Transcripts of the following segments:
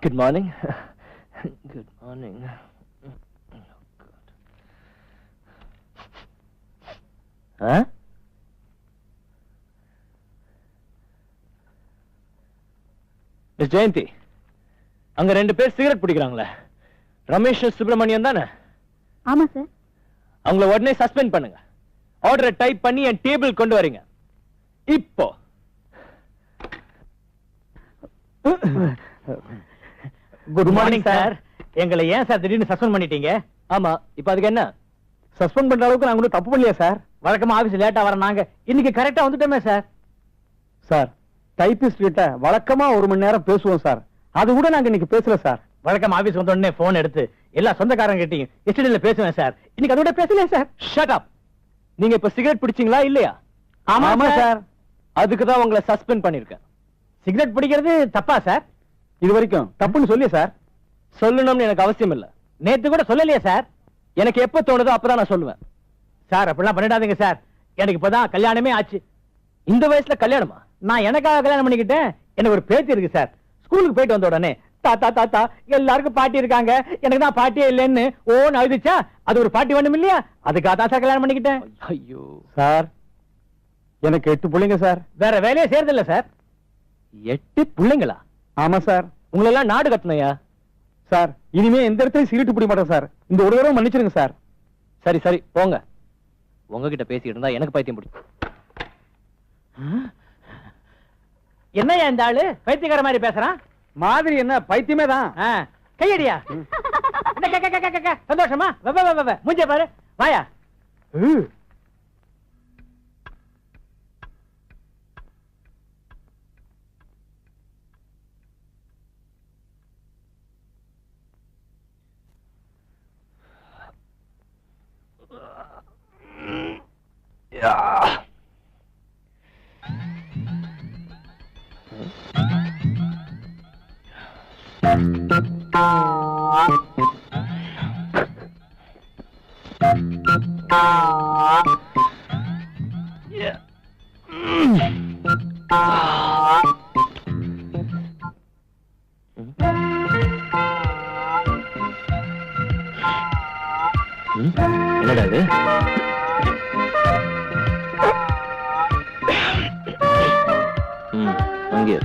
Good morning. Good morning. Huh? Miss Jayanti, அங்க ரெண்டு பேர் சிகரெட் பிடிக்கிறாங்களே, ரமேஷ் சுப்பிரமணியன் தானே? ஆமா சார். அவங்கள உடனே சஸ்பெண்ட் பண்ணுங்க. ஆர்டரை டைப் பண்ணி என் டேபிள் கொண்டு வரீங்க இப்போ. Good morning sir. எங்களை ஏன் சார் திடீர்னு சஸ்பெண்ட் பண்ணிட்டீங்க? ஆமா, இப்ப அதுக்கு என்ன? சஸ்பெண்ட் பண்ற அளவுக்கு நாங்க ஒன்றும் தப்பு பண்ணலையா சார்? வழக்கமா ஆபீஸ் லேட்டா வர நாங்க இன்னைக்கு கரெக்டா வந்துட்டோமே சார். சார், டைபிஸ்ட் கிட்ட வழக்கமா 1 மணி நேரம் பேசுவோம் சார். அது கூட நாங்க இன்னைக்கு பேசல சார். வழக்கமா ஆபீஸ் வந்த உடனே போன் எடுத்து எல்லா சொந்தக்காரங்க கிட்டயும் எஸ்டிடில பேசுவேன் சார். இன்னைக்கு அதோட பேசல சார். Shut up. நீங்க இப்ப சிகரெட் பிடிச்சீங்களா இல்லையா? ஆமா சார். அதுக்கு தான் உங்களை சஸ்பெண்ட் பண்ணிருக்கேன். சிகரெட் பிடிக்கிறது தப்பா சார்? இது வரைக்கும் தப்புன்னு சொல்லியே சார். சொல்லணும்னு எனக்கு அவசியம் இல்ல. நேத்து கூட சொல்லலையே சார். எனக்கு எப்ப தோணுதோ அப்பதான் நான் சொல்லுவேன் சார். அப்படிலாம் பண்ணிடாதீங்க சார். எனக்கு இப்பதான் கல்யாணமே ஆச்சு. இந்த வயசுல கல்யாணமா? நான் எனக்காக கல்யாணம் பண்ணிக்கிட்டேன். எனக்கு ஒரு பேத்தி இருக்கு சார். ஸ்கூலுக்கு போயிட்டு வந்த உடனே தாத்தா தாத்தா எல்லாருக்கும் பாட்டி இருக்காங்க, எனக்கு தான் பாட்டியே இல்லைன்னு ஓன்னு அழுதுச்சா. அது ஒரு பாட்டி வேணும் இல்லையா? அதுக்காக தான் சார் கல்யாணம் பண்ணிக்கிட்டேன். ஐயோ சார், எனக்கு 8 பிள்ளைங்க சார். வேற வேலையே செய்யறது இல்ல சார். 8 பிள்ளைங்களா? ஆமா சார். உங்களெல்லாம் நாடு கட்டணையா சார்? இனிமே எந்த இடத்துலயும் சிகரெட் பிடிக்க மாட்டேன் சார். இந்த ஒரு தடவை மன்னிச்சிருங்க சார். சரி சரி போங்க. உங்ககிட்ட பேசிட்டு இருந்தா எனக்கு பைத்தியம் பிடிக்கும். என்னையா இந்த ஆளு பைத்தியக்கார மாதிரி பேசுறான்? மாதிரி என்ன, பைத்தியமே தான். கையடியா. சந்தோஷமா? மூஞ்ச பாரு. வாயா. என்னடா இது? அங்கே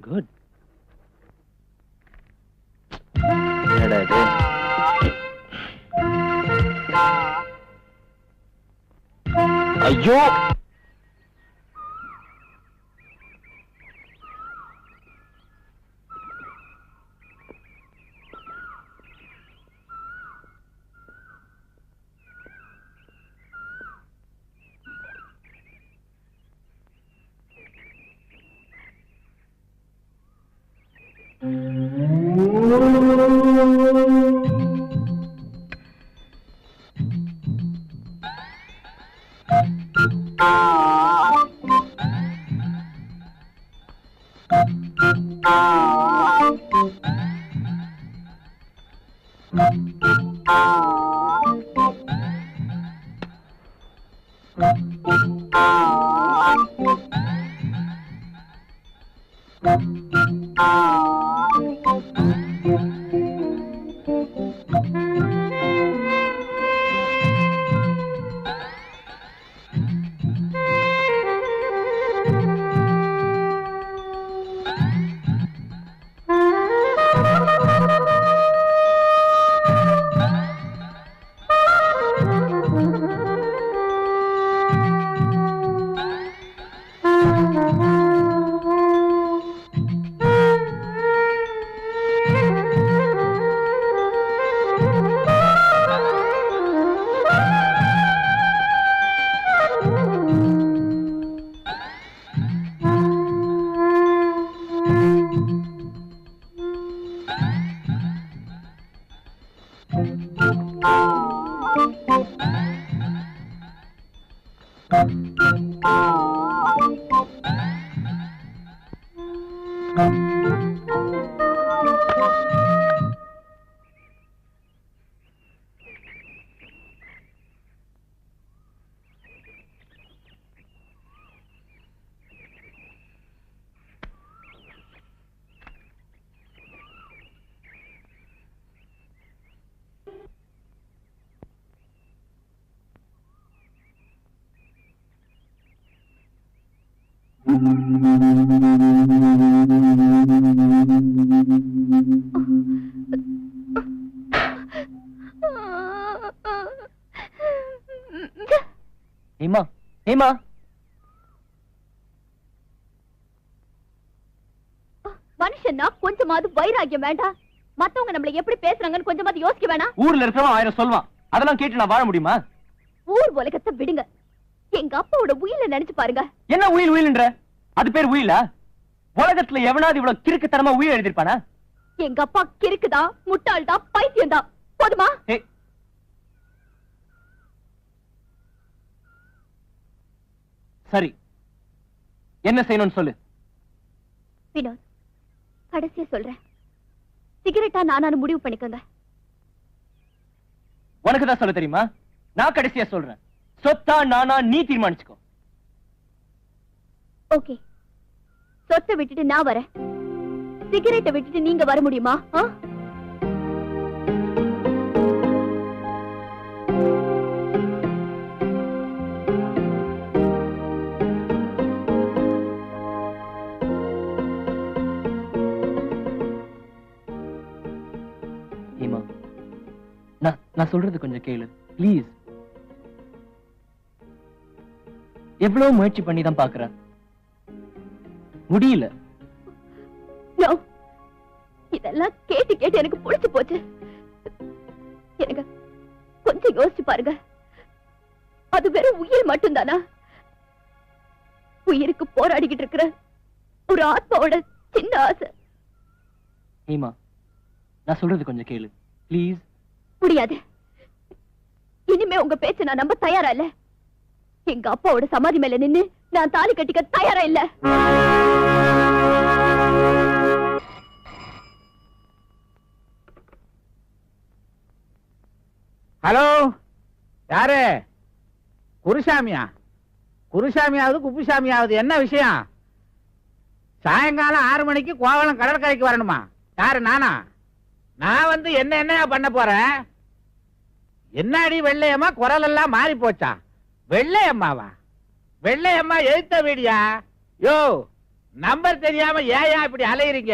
குட். என்னடா இது? ஐயோ ஹேமா, ஹேமா. மனுஷன்னா கொஞ்சமாவது வைராகியம் வேண்டாம். மத்தவங்க நம்மள எப்படி பேசுறாங்கன்னு கொஞ்சமாவது யோசிக்க வேணாம். ஊர்ல இருக்கிறவன் 1000 சொல்வான், அதெல்லாம் கேட்டு நான் வாழ முடியுமா? ஊர் உலகத்தை விடுங்க. எங்க அப்பாவோட உயில நினைச்சு பாருங்க. என்ன உயில் உயில்ன்ற? அது பேர் உயிலா? உலகத்துல எவனாவது இவ்வளவு கிறுக்குத்தனமா உயிர் எழுதிருப்பானா? எங்க அப்பா கிறுக்குதா, முட்டாள்தா, பைத்தியம்தா. போதுமா? சரி, என்ன செய்யணும்னு சொல்லு. வினோத், கடைசியா சொல்றேன். சிகரெட்டா நானானு முடிவு பண்ணிக்கோங்க. உனக்கு தான் சொல்ல தெரியுமா? நான் கடைசியா சொல்றேன். சொத்தா நானா நீ தீர்மானிச்சுக்கோ. ஓகே, சொத்தை விட்டுட்டு நான் வரேன். சிகரெட்டை விட்டுட்டு நீங்க வர முடியுமா? ஹேமா, நான் சொல்றது கொஞ்சம் கேளு ப்ளீஸ். எவ்வளவு முயற்சி பண்ணி தான் பாக்குறேன், முடியல. இதெல்லாம் கேட்டு கேட்டு எனக்கு புடிச்சு போச்சு. எனக்கு கொஞ்சம் யோசிச்சு பாருங்க. அது வெறும் உயிர் மட்டும்தானா? உயிருக்கு போராடிக்கிட்டு இருக்கிற ஒரு ஆத்மாவோட சின்ன ஆசை. ஹேமா, நான் சொல்றது கொஞ்சம் கேளு ப்ளீஸ். முடியாது. இனிமே உங்க பேச்ச நான் நம்ப தயாரா இல்ல. எங்க அப்பாவோட சமாதி மேல நின்னு நான் தாலி கட்டிக்க தயாரா இல்ல. ஹலோ, யாரு? குருசாமியா? குருசாமியாவது குப்புசாமியாவது என்ன விஷயம்? சாயங்காலம் 6 மணிக்கு கோவளம் கடற்கரைக்கு வரணுமா? யாரு, நானா? நான் வந்து என்ன பண்ண போறேன்? என்னடி வெள்ளையம்மா, குரல் எல்லாம் மாறி போச்சா? வெள்ளையம்மாவா? வெள்ளையம்மா எழுத்த வீடியா? யோ, நம்பர் தெரியாம ஏயா இப்படி அலையறீங்க?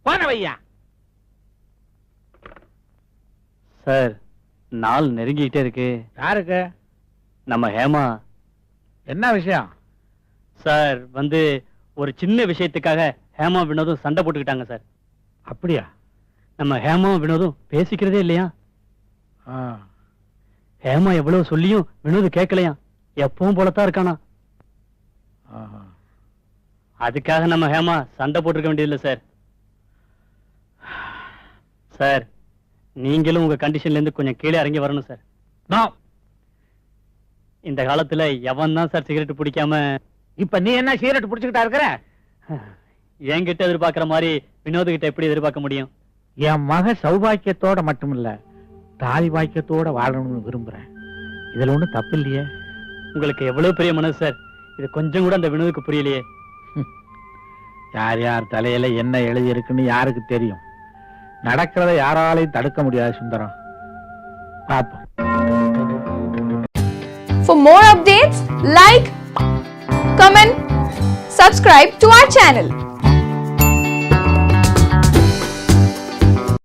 போன வையா. சார், நாள் நெருங்கிட்டே இருக்கு. யாருக்கு? நம்ம ஹேமா. என்ன விஷயம்? சார், வந்து ஒரு சின்ன விஷயத்துக்காக ஹேமா வினோதும் சண்டை போட்டுக்கிட்டாங்க சார். அப்படியா? நம்ம ஹேமா வினோதும் பேசிக்கிறதே இல்லையா? ஹேமா எவ்வளவு சொல்லியும் வினோது கேட்கலையா? எப்பவும் போலத்தான் இருக்கானா? அதுக்காக நம்ம ஹேமா சண்டை போட்டுக்க வேண்டியதில்லை சார். சார், நீங்களும் உங்க கண்டிஷன்ல இருந்து கொஞ்சம் கீழே இறங்கி வரணும் சார். இந்த காலத்துல எவன் தான் சார் சிகரெட் பிடிக்காம? இப்ப நீ என்ன சிகரெட் பிடிச்சுக்கிட்டா இருக்கிற? என்கிட்ட எதிர்பார்க்கிற மாதிரி வினோது கிட்ட எப்படி எதிர்பார்க்க முடியும்? என் மக சௌபாக்கியத்தோட மட்டுமில்ல, தாலி பாக்கியத்தோட வாழணும்னு விரும்புறேன். இதுல ஒண்ணும் தப்பு இல்லையே. உங்களுக்கு எவ்வளவு பெரிய மனசு சார், இது கொஞ்சம் கூட அந்த வினோதுக்கு புரியலையே. யார் யார் தலையில என்ன எழுதி இருக்குன்னு யாருக்கு தெரியும்? நடக்கிறத யாராலையும் தடுக்க முடியாது சுந்தரம். பாப்போம். For more updates, like, comment, subscribe to our channel.